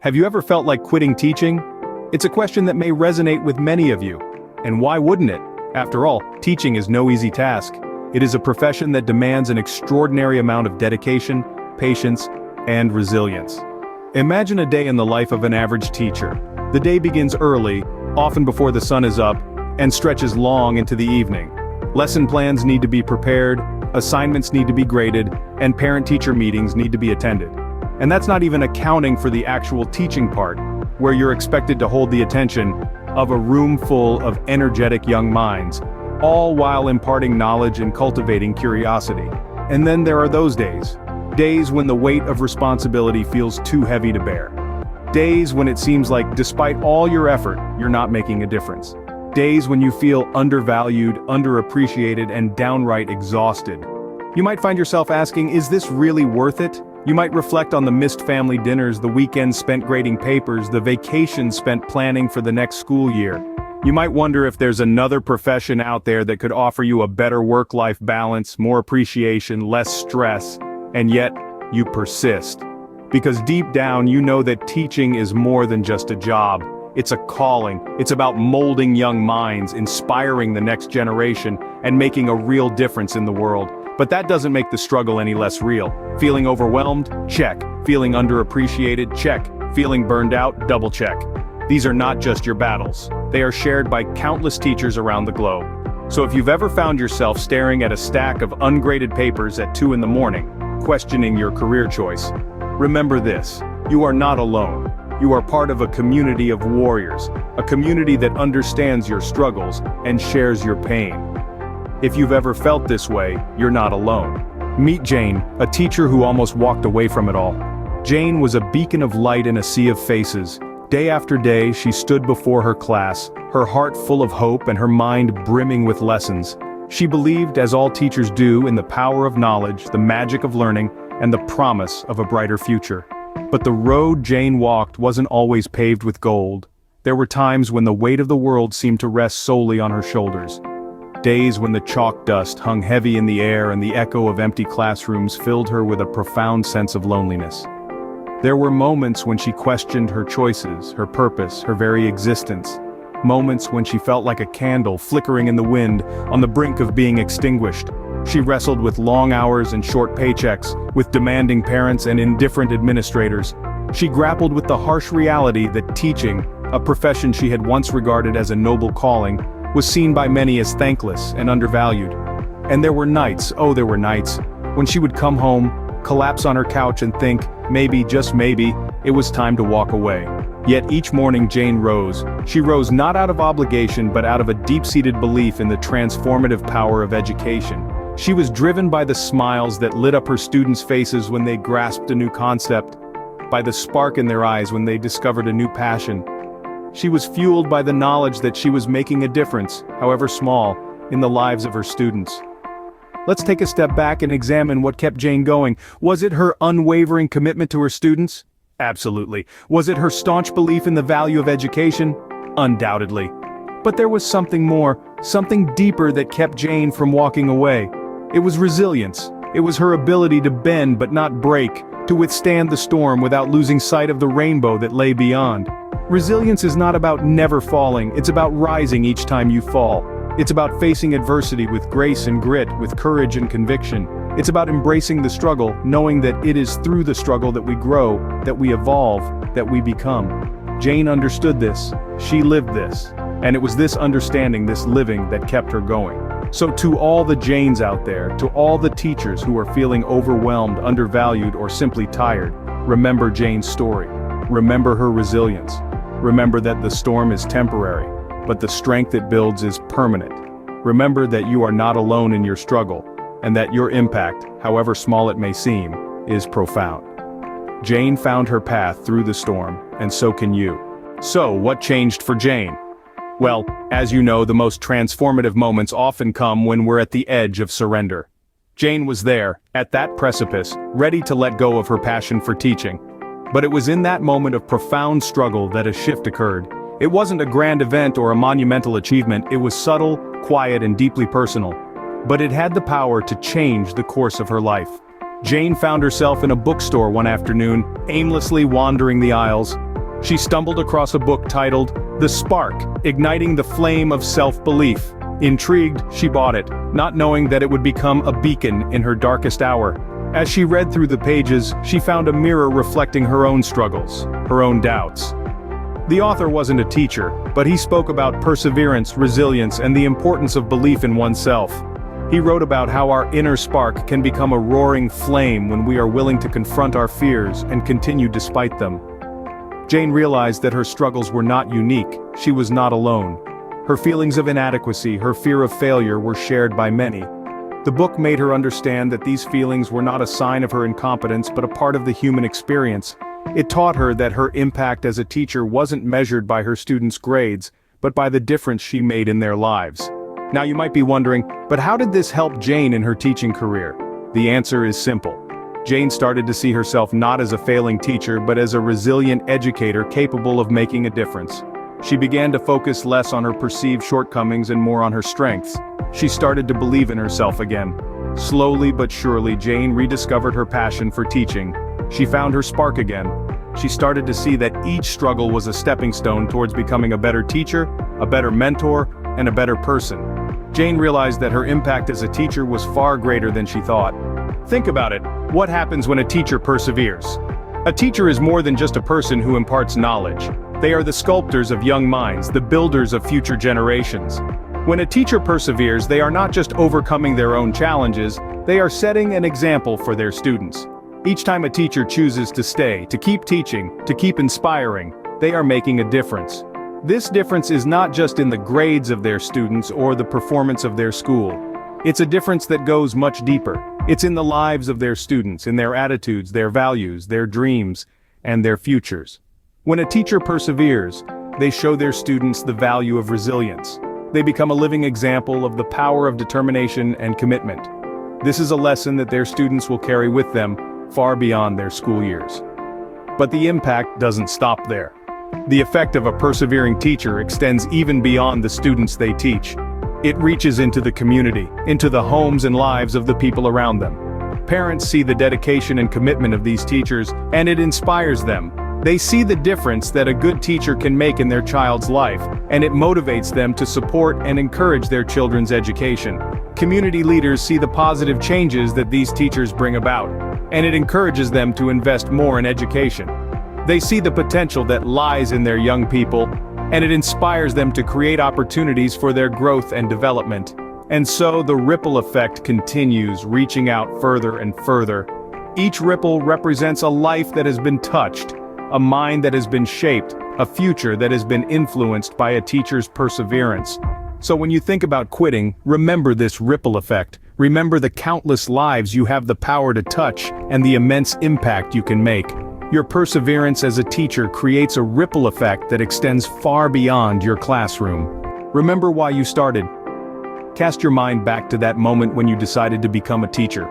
Have you ever felt like quitting teaching? It's a question that may resonate with many of you. And why wouldn't it? After all, teaching is no easy task. It is a profession that demands an extraordinary amount of dedication, patience, and resilience. Imagine a day in the life of an average teacher. The day begins early, often before the sun is up, and stretches long into the evening. Lesson plans need to be prepared, assignments need to be graded, and parent-teacher meetings need to be attended. And that's not even accounting for the actual teaching part, where you're expected to hold the attention of a room full of energetic young minds, all while imparting knowledge and cultivating curiosity. And then there are those days when the weight of responsibility feels too heavy to bear. Days when it seems like despite all your effort, you're not making a difference. Days when you feel undervalued, underappreciated, and downright exhausted. You might find yourself asking, is this really worth it? You might reflect on the missed family dinners, the weekends spent grading papers, the vacations spent planning for the next school year. You might wonder if there's another profession out there that could offer you a better work-life balance, more appreciation, less stress, and yet, you persist. Because deep down you know that teaching is more than just a job. It's a calling. It's about molding young minds, inspiring the next generation, and making a real difference in the world. But that doesn't make the struggle any less real. Feeling overwhelmed? Check. Feeling underappreciated? Check. Feeling burned out? Double check. These are not just your battles. They are shared by countless teachers around the globe. So if you've ever found yourself staring at a stack of ungraded papers at 2 in the morning, questioning your career choice, remember this: you are not alone. You are part of a community of warriors, a community that understands your struggles and shares your pain. If you've ever felt this way, you're not alone. Meet Jane, a teacher who almost walked away from it all. Jane was a beacon of light in a sea of faces. Day after day, she stood before her class, her heart full of hope and her mind brimming with lessons. She believed, as all teachers do, in the power of knowledge, the magic of learning, and the promise of a brighter future. But the road Jane walked wasn't always paved with gold. There were times when the weight of the world seemed to rest solely on her shoulders. Days when the chalk dust hung heavy in the air and the echo of empty classrooms filled her with a profound sense of loneliness. There were moments when she questioned her choices, her purpose, her very existence. Moments when she felt like a candle flickering in the wind, on the brink of being extinguished. She wrestled with long hours and short paychecks, with demanding parents and indifferent administrators. She grappled with the harsh reality that teaching, a profession she had once regarded as a noble calling, was seen by many as thankless and undervalued. And there were nights, when she would come home, collapse on her couch and think, maybe, just maybe, it was time to walk away. Yet each morning Jane rose. She rose not out of obligation but out of a deep-seated belief in the transformative power of education. She was driven by the smiles that lit up her students' faces when they grasped a new concept, by the spark in their eyes when they discovered a new passion. She was fueled by the knowledge that she was making a difference, however small, in the lives of her students. Let's take a step back and examine what kept Jane going. Was it her unwavering commitment to her students? Absolutely. Was it her staunch belief in the value of education? Undoubtedly. But there was something more, something deeper that kept Jane from walking away. It was resilience. It was her ability to bend but not break, to withstand the storm without losing sight of the rainbow that lay beyond. Resilience is not about never falling, it's about rising each time you fall. It's about facing adversity with grace and grit, with courage and conviction. It's about embracing the struggle, knowing that it is through the struggle that we grow, that we evolve, that we become. Jane understood this. She lived this. And it was this understanding, this living, that kept her going. So to all the Janes out there, to all the teachers who are feeling overwhelmed, undervalued, or simply tired, remember Jane's story. Remember her resilience. Remember that the storm is temporary, but the strength it builds is permanent. Remember that you are not alone in your struggle, and that your impact, however small it may seem, is profound. Jane found her path through the storm, and so can you. So, what changed for Jane? Well, as you know, the most transformative moments often come when we're at the edge of surrender. Jane was there, at that precipice, ready to let go of her passion for teaching. But it was in that moment of profound struggle that a shift occurred. It wasn't a grand event or a monumental achievement, it was subtle, quiet, and deeply personal. But it had the power to change the course of her life. Jane found herself in a bookstore one afternoon, aimlessly wandering the aisles, She stumbled across a book titled The Spark, Igniting the Flame of Self-Belief. Intrigued, she bought it, not knowing that it would become a beacon in her darkest hour. As she read through the pages, she found a mirror reflecting her own struggles, her own doubts. The author wasn't a teacher, but he spoke about perseverance, resilience, and the importance of belief in oneself. He wrote about how our inner spark can become a roaring flame when we are willing to confront our fears and continue despite them. Jane realized that her struggles were not unique. She was not alone. Her feelings of inadequacy, her fear of failure were shared by many. The book made her understand that these feelings were not a sign of her incompetence but a part of the human experience. It taught her that her impact as a teacher wasn't measured by her students' grades, but by the difference she made in their lives. Now you might be wondering, but how did this help Jane in her teaching career? The answer is simple. Jane started to see herself not as a failing teacher but as a resilient educator capable of making a difference. She began to focus less on her perceived shortcomings and more on her strengths. She started to believe in herself again. Slowly but surely, Jane rediscovered her passion for teaching. She found her spark again. She started to see that each struggle was a stepping stone towards becoming a better teacher, a better mentor, and a better person. Jane realized that her impact as a teacher was far greater than she thought. Think about it. What happens when a teacher perseveres? A teacher is more than just a person who imparts knowledge. They are the sculptors of young minds, the builders of future generations. When a teacher perseveres, they are not just overcoming their own challenges, they are setting an example for their students. Each time a teacher chooses to stay, to keep teaching, to keep inspiring, they are making a difference. This difference is not just in the grades of their students or the performance of their school. It's a difference that goes much deeper. It's in the lives of their students, in their attitudes, their values, their dreams, and their futures. When a teacher perseveres, they show their students the value of resilience. They become a living example of the power of determination and commitment. This is a lesson that their students will carry with them far beyond their school years. But the impact doesn't stop there. The effect of a persevering teacher extends even beyond the students they teach. It reaches into the community, into the homes and lives of the people around them. Parents see the dedication and commitment of these teachers, and it inspires them. They see the difference that a good teacher can make in their child's life, and it motivates them to support and encourage their children's education. Community leaders see the positive changes that these teachers bring about, and it encourages them to invest more in education. They see the potential that lies in their young people, and it inspires them to create opportunities for their growth and development. And so the ripple effect continues, reaching out further and further. Each ripple represents a life that has been touched, a mind that has been shaped, a future that has been influenced by a teacher's perseverance. So when you think about quitting, remember this ripple effect. Remember the countless lives you have the power to touch and the immense impact you can make. Your perseverance as a teacher creates a ripple effect that extends far beyond your classroom. Remember why you started. Cast your mind back to that moment when you decided to become a teacher.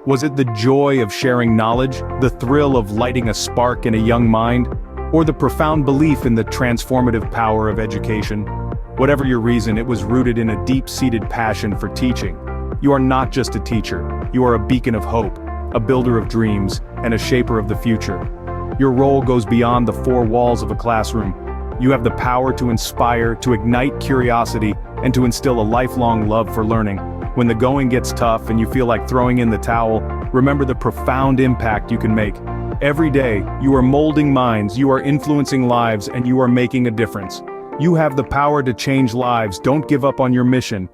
Was it the joy of sharing knowledge, the thrill of lighting a spark in a young mind, or the profound belief in the transformative power of education? Whatever your reason, it was rooted in a deep-seated passion for teaching. You are not just a teacher, you are a beacon of hope, a builder of dreams, and a shaper of the future. Your role goes beyond the four walls of a classroom. You have the power to inspire, to ignite curiosity, and to instill a lifelong love for learning. When the going gets tough and you feel like throwing in the towel, remember the profound impact you can make. Every day, you are molding minds, you are influencing lives, and you are making a difference. You have the power to change lives. Don't give up on your mission.